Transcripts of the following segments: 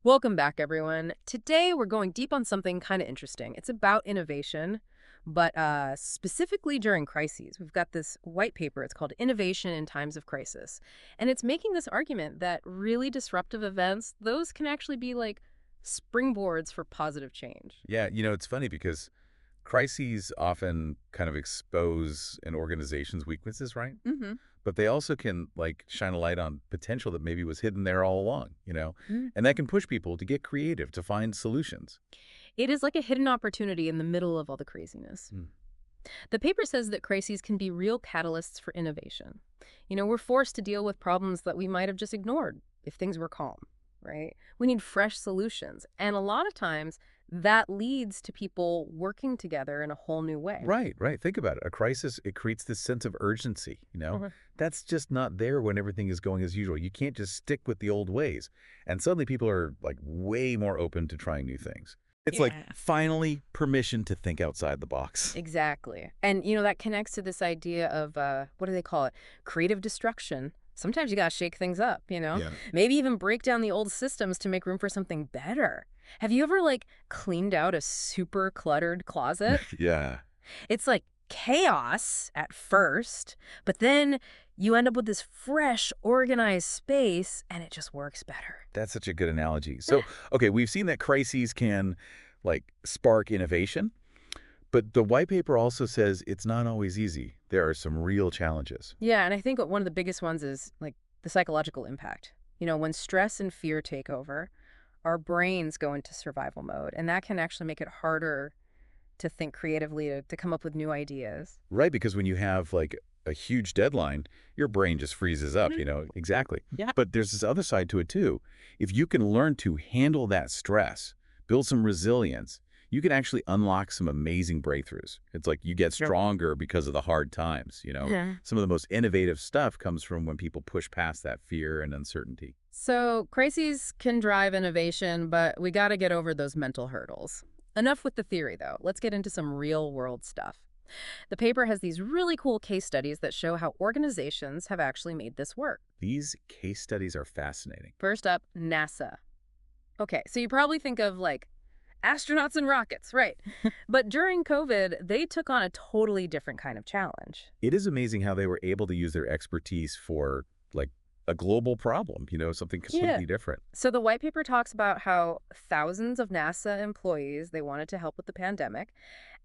Welcome back, everyone. Today, we're going deep on something kind of interesting. It's about innovation, but specifically during crises. We've got this white paper. It's called Innovation in Times of Crisis. And it's making this argument that really disruptive events, those can actually be like springboards for positive change. Yeah, it's funny because crises often kind of expose an organization's weaknesses, right? Mm-hmm. But they also can shine a light on potential that maybe was hidden there all along. Mm. And that can push people to get creative, to find solutions. It is like a hidden opportunity in the middle of all the craziness. Hmm. The paper says that crises can be real catalysts for innovation. We're forced to deal with problems that we might have just ignored if things were calm, right? We need fresh solutions. And a lot of times that leads to people working together in a whole new way. Right, right. Think about it. A crisis, it creates this sense of urgency. Mhm. That's just not there when everything is going as usual. You can't just stick with the old ways. And suddenly people are way more open to trying new things. It's like Yeah. finally permission to think outside the box. Exactly. And, that connects to this idea of, what do they call it? Creative destruction. Sometimes you got to shake things up. Yeah. Maybe even break down the old systems to make room for something better. Have you ever, cleaned out a super cluttered closet? Yeah. It's like chaos at first, but then you end up with this fresh, organized space, and it just works better. That's such a good analogy. So, okay, we've seen that crises can spark innovation, but the white paper also says it's not always easy. There are some real challenges. Yeah, and I think one of the biggest ones is the psychological impact. When stress and fear take over, our brains go into survival mode, and that can actually make it harder to think creatively, to come up with new ideas. Right, because when you have a huge deadline, your brain just freezes up, Mhm. exactly. Yeah. But there's this other side to it too. If you can learn to handle that stress, build some resilience, you can actually unlock some amazing breakthroughs. It's like you get Yep. stronger because of the hard times. Yeah. Some of the most innovative stuff comes from when people push past that fear and uncertainty. So crises can drive innovation, but we got to get over those mental hurdles. Enough with the theory, though. Let's get into some real world stuff. The paper has these really cool case studies that show how organizations have actually made this work. These case studies are fascinating. First up, NASA. Okay, so you probably think of astronauts and rockets, right? But during COVID, they took on a totally different kind of challenge. It is amazing how they were able to use their expertise for like a global problem, something Yeah. completely different. So the white paper talks about how thousands of NASA employees, they wanted to help with the pandemic,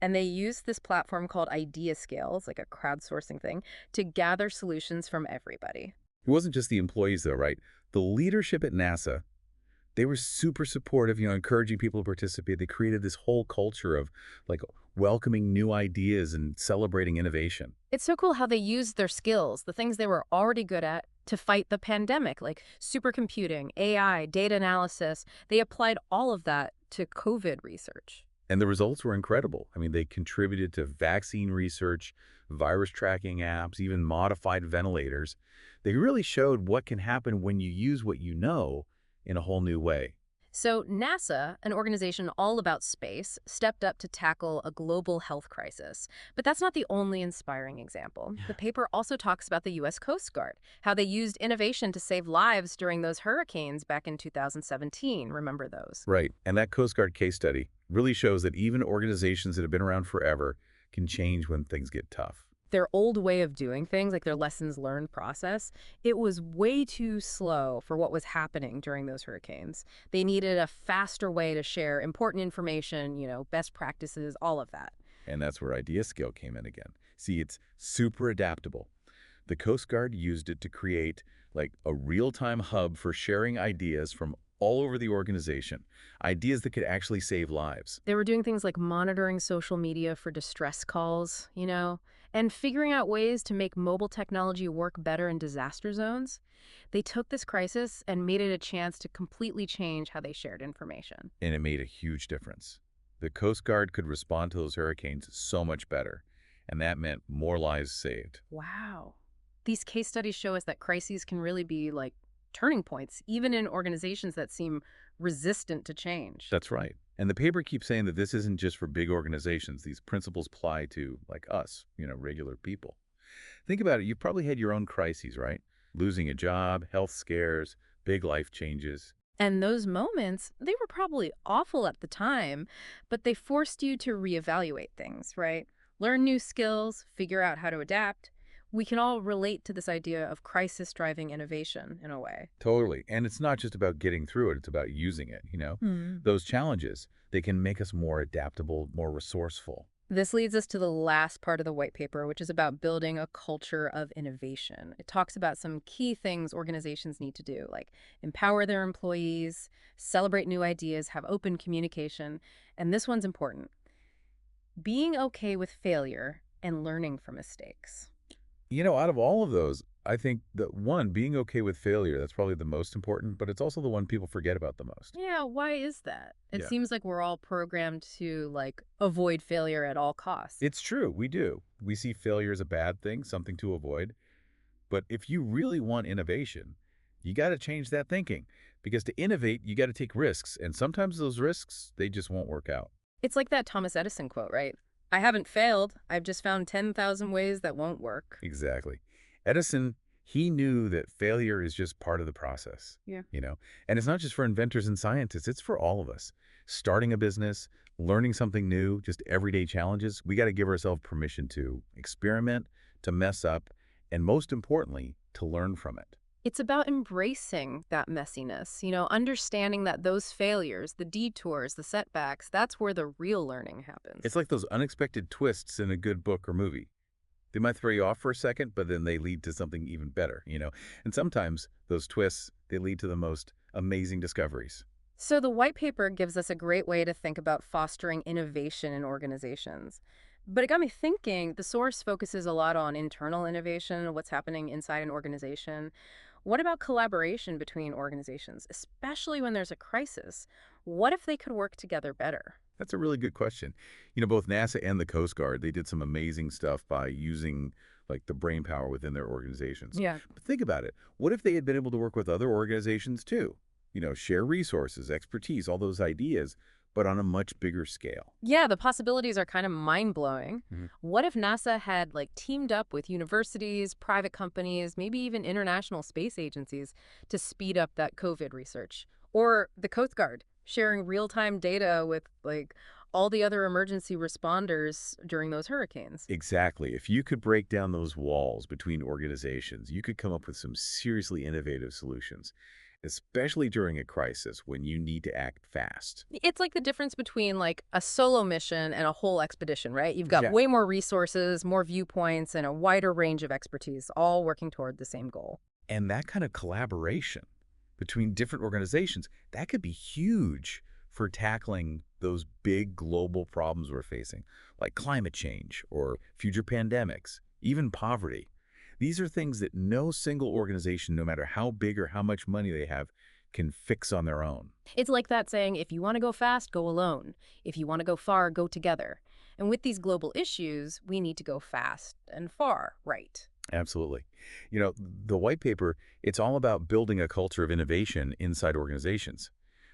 and they used this platform called IdeaScale, it's like a crowdsourcing thing, to gather solutions from everybody. It wasn't just the employees though, right? The leadership at NASA, they were super supportive, encouraging people to participate. They created this whole culture of like welcoming new ideas and celebrating innovation. It's so cool how they used their skills, the things they were already good at, to fight the pandemic, like supercomputing, AI, data analysis. They applied all of that to COVID research. And the results were incredible. I mean, they contributed to vaccine research, virus tracking apps, even modified ventilators. They really showed what can happen when you use what you know in a whole new way. So, NASA, an organization all about space, stepped up to tackle a global health crisis. But that's not the only inspiring example. The paper also talks about the U.S. Coast Guard, how they used innovation to save lives during those hurricanes back in 2017. Remember those? Right. And that Coast Guard case study really shows that even organizations that have been around forever can change when things get tough. Their old way of doing things, like their lessons learned process, it was way too slow for what was happening during those hurricanes. They needed a faster way to share important information, best practices, all of that. And that's where IdeaScale came in again. See, it's super adaptable. The Coast Guard used it to create a real-time hub for sharing ideas from all over the organization, ideas that could actually save lives. They were doing things like monitoring social media for distress calls, and figuring out ways to make mobile technology work better in disaster zones. They took this crisis and made it a chance to completely change how they shared information. And it made a huge difference. The Coast Guard could respond to those hurricanes so much better, and that meant more lives saved. Wow. These case studies show us that crises can really be like turning points, even in organizations that seem resistant to change. That's right. And the paper keeps saying that this isn't just for big organizations. These principles apply to, us, regular people. Think about it. You've probably had your own crises, right? Losing a job, health scares, big life changes. And those moments, they were probably awful at the time, but they forced you to reevaluate things, right? Learn new skills, figure out how to adapt. We can all relate to this idea of crisis driving innovation in a way. Totally. And it's not just about getting through it, it's about using it. Hmm. Those challenges, they can make us more adaptable, more resourceful. This leads us to the last part of the white paper, which is about building a culture of innovation. It talks about some key things organizations need to do, like empower their employees, celebrate new ideas, have open communication. And this one's important: being okay with failure and learning from mistakes. Out of all of those, I think that one, being okay with failure, that's probably the most important, but it's also the one people forget about the most. Yeah, why is that? It Yeah. seems like we're all programmed to avoid failure at all costs. It's true, we do. We see failure as a bad thing, something to avoid. But if you really want innovation, you got to change that thinking. Because to innovate, you got to take risks. And sometimes those risks, they just won't work out. It's like that Thomas Edison quote, right? I haven't failed. I've just found 10,000 ways that won't work. Exactly. Edison, he knew that failure is just part of the process, Yeah. you know? And it's not just for inventors and scientists, it's for all of us. Starting a business, learning something new, just everyday challenges, we got to give ourselves permission to experiment, to mess up, and most importantly, to learn from it. It's about embracing that messiness, understanding that those failures, the detours, the setbacks, that's where the real learning It's happens. like those unexpected twists in a good book or movie. They might throw you off for a second, but then they lead to something even better? And sometimes those twists, they lead to the most amazing discoveries. So the white paper gives us a great way to think about fostering innovation in organizations. But it got me thinking, the source focuses a lot on internal innovation, what's happening inside an organization. What about collaboration between organizations, especially when there's a crisis? What if they could work together better? That's a really good question. Both NASA and the Coast Guard, they did some amazing stuff by using like the brain power within their organizations. Yeah. But think about it. What if they had been able to work with other organizations too? Share resources, expertise, all those ideas, but on a much bigger scale. Yeah, the possibilities are kind of mind-blowing. Mhm. What if NASA had teamed up with universities, private companies, maybe even international space agencies to speed up that COVID research? Or the Coast Guard sharing real-time data with all the other emergency responders during those hurricanes. Exactly. If you could break down those walls between organizations, you could come up with some seriously innovative solutions, especially during a crisis when you need to act fast. It's like the difference between a solo mission and a whole expedition, right? You've got Yeah. way more resources, more viewpoints, and a wider range of expertise, all working toward the same goal. And that kind of collaboration between different organizations, that could be huge for tackling those big global problems we're facing, like climate change or future pandemics, even poverty. These are things that no single organization, no matter how big or how much money they have, can fix on their own. It's like that saying, if you want to go fast, go alone. If you want to go far, go together. And with these global issues, we need to go fast and far, right? Absolutely. The white paper, it's all about building a culture of innovation inside organizations.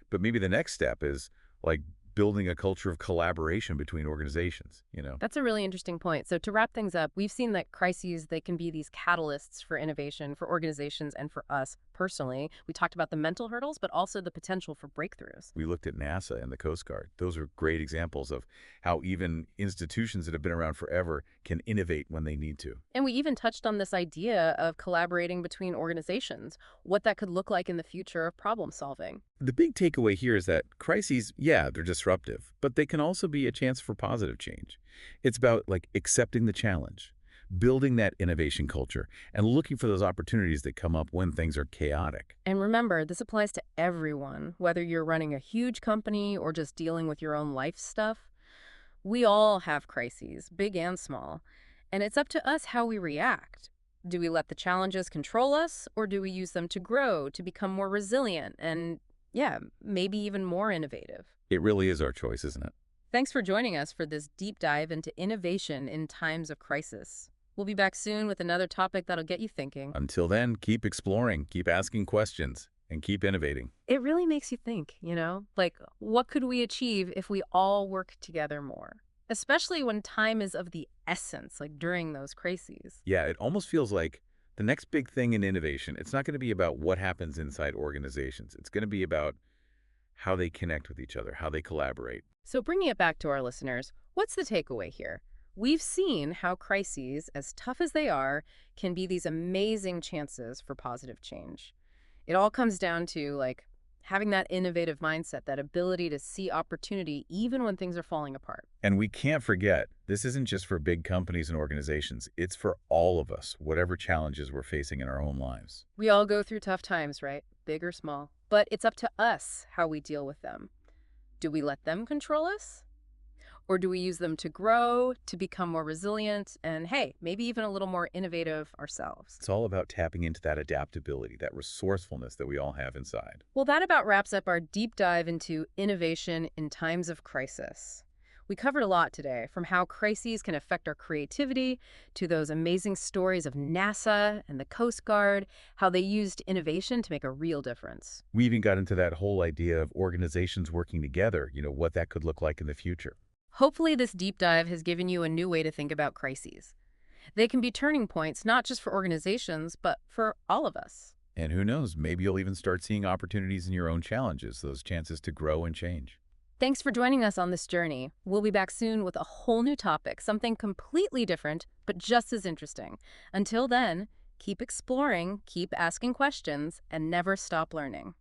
But maybe the next step is like building a culture of collaboration between organizations? That's a really interesting point. So to wrap things up, we've seen that crises, they can be these catalysts for innovation for organizations and for us personally. We talked about the mental hurdles, but also the potential for breakthroughs. We looked at NASA and the Coast Guard. Those are great examples of how even institutions that have been around forever can innovate when they need to. And we even touched on this idea of collaborating between organizations, what that could look like in the future of problem solving. The big takeaway here is that crises, yeah, they're disruptive, but they can also be a chance for positive change. It's about accepting the challenge, building that innovation culture, and looking for those opportunities that come up when things are chaotic. And remember, this applies to everyone, whether you're running a huge company or just dealing with your own life stuff. We all have crises, big and small, and it's up to us how we react. Do we let the challenges control us, or do we use them to grow, to become more resilient, and yeah, maybe even more innovative? It really is our choice, isn't it? Thanks for joining us for this deep dive into innovation in times of crisis. We'll be back soon with another topic that'll get you thinking. Until then, keep exploring, keep asking questions, and keep innovating. It really makes you think, what could we achieve if we all work together more? Especially when time is of the essence, like during those crises. Yeah, it almost feels like The next big thing in innovation, it's not going to be about what happens inside organizations. It's going to be about how they connect with each other, how they collaborate. So bringing it back to our listeners, what's the takeaway here? We've seen how crises, as tough as they are, can be these amazing chances for positive change. It all comes down to, like, having that innovative mindset, that ability to see opportunity even when things are falling apart. And we can't forget, this isn't just for big companies and organizations. It's for all of us, whatever challenges we're facing in our own lives. We all go through tough times, right? Big or small. But it's up to us how we deal with them. Do we let them control us? Or do we use them to grow, to become more resilient, and hey, maybe even a little more innovative ourselves? It's all about tapping into that adaptability, that resourcefulness that we all have inside. Well, that about wraps up our deep dive into innovation in times of crisis. We covered a lot today, from how crises can affect our creativity to those amazing stories of NASA and the Coast Guard, how they used innovation to make a real difference. We even got into that whole idea of organizations working together, what that could look like in the future. Hopefully, this deep dive has given you a new way to think about crises. They can be turning points not just for organizations, but for all of us. And who knows, maybe you'll even start seeing opportunities in your own challenges, those chances to grow and change. Thanks for joining us on this journey. We'll be back soon with a whole new topic, something completely different, but just as interesting. Until then, keep exploring, keep asking questions, and never stop learning.